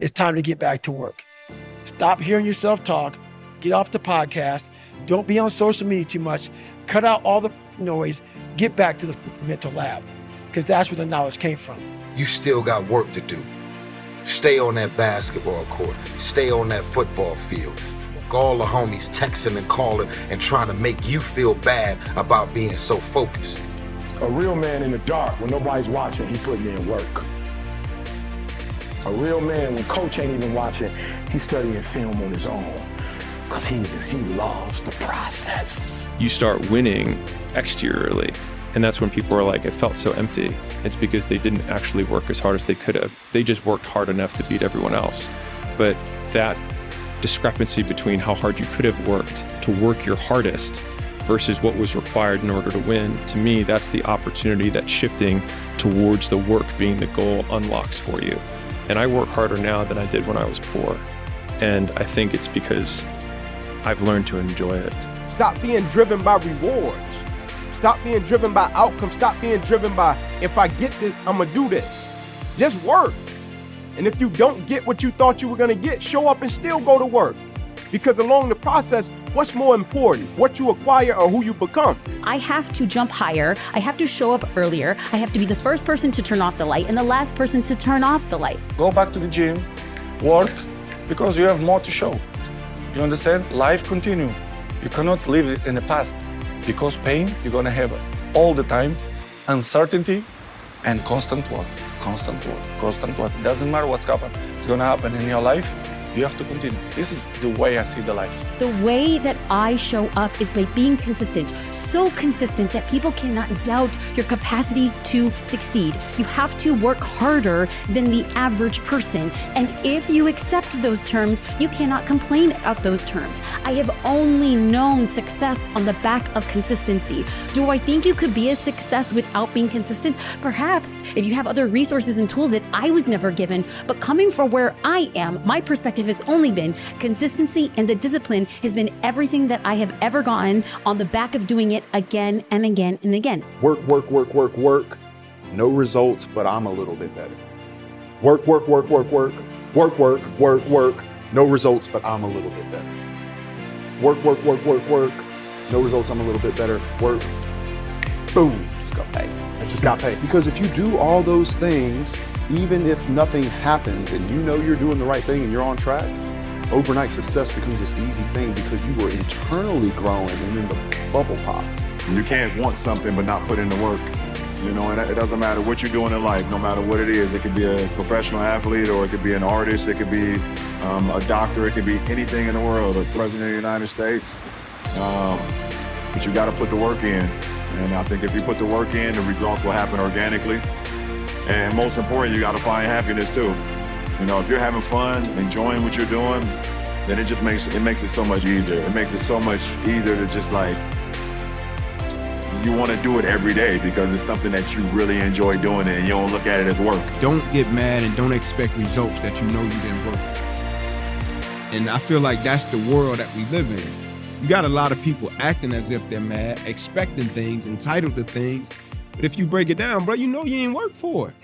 it's time to get back to work. Stop hearing yourself talk. Get off the podcast. Don't be on social media too much. Cut out all the noise. Get back to the mental lab, because that's where the knowledge came from. You still got work to do. Stay on that basketball court. Stay on that football field. All the homies texting and calling and trying to make you feel bad about being so focused. A real man in the dark, when nobody's watching, he putting in work. A real man, when coach ain't even watching, he's studying film on his own, because he loves the process. You start winning exteriorly, and that's when people are like, it felt so empty. It's because they didn't actually work as hard as they could have. They just worked hard enough to beat everyone else. But that discrepancy between how hard you could have worked to work your hardest versus what was required in order to win, to me, that's the opportunity that shifting towards the work being the goal unlocks for you. And I work harder now than I did when I was poor. And I think it's because I've learned to enjoy it. Stop being driven by rewards. Stop being driven by outcomes. Stop being driven by, if I get this, I'm gonna do this. Just work. And if you don't get what you thought you were gonna get, show up and still go to work. Because along the process, what's more important? What you acquire or who you become? I have to jump higher. I have to show up earlier. I have to be the first person to turn off the light and the last person to turn off the light. Go back to the gym, work, because you have more to show. You understand? Life continue. You cannot live it in the past, because pain you're gonna have all the time, uncertainty and constant work. Constant work, constant work. It doesn't matter what's happening. It's gonna happen in your life. You have to continue. This is the way I see the life. The way that I show up is by being consistent, so consistent that people cannot doubt your capacity to succeed. You have to work harder than the average person. And if you accept those terms, you cannot complain about those terms. I have only known success on the back of consistency. Do I think you could be a success without being consistent? Perhaps, if you have other resources and tools that I was never given. But coming from where I am, my perspective has only been consistency, and the discipline has been everything that I have ever gotten on the back of doing it again and again and again. Work, work, work, work, work. No results, but I'm a little bit better. Work, work, work, work, work. Work, work, work, work. No results, but I'm a little bit better. Work, work, work, work, work. No results, I'm a little bit better. Work. Boom. Just got paid. I just got paid. Because if you do all those things, even if nothing happens and you know you're doing the right thing and you're on track, overnight success becomes this easy thing because you were internally growing and then the bubble pops. You can't want something but not put in the work. You know, and it doesn't matter what you're doing in life, no matter what it is. It could be a professional athlete, or it could be an artist, it could be a doctor, it could be anything in the world, a president of the United States. But you gotta put the work in. And I think if you put the work in, the results will happen organically. And most important, you gotta find happiness too. You know, if you're having fun, enjoying what you're doing, then it just makes it so much easier. It makes it so much easier to just like, you wanna do it every day because it's something that you really enjoy doing and you don't look at it as work. Don't get mad and don't expect results that you know you didn't work for. And I feel like that's the world that we live in. You got a lot of people acting as if they're mad, expecting things, entitled to things. But if you break it down, bro, you know you ain't work for it.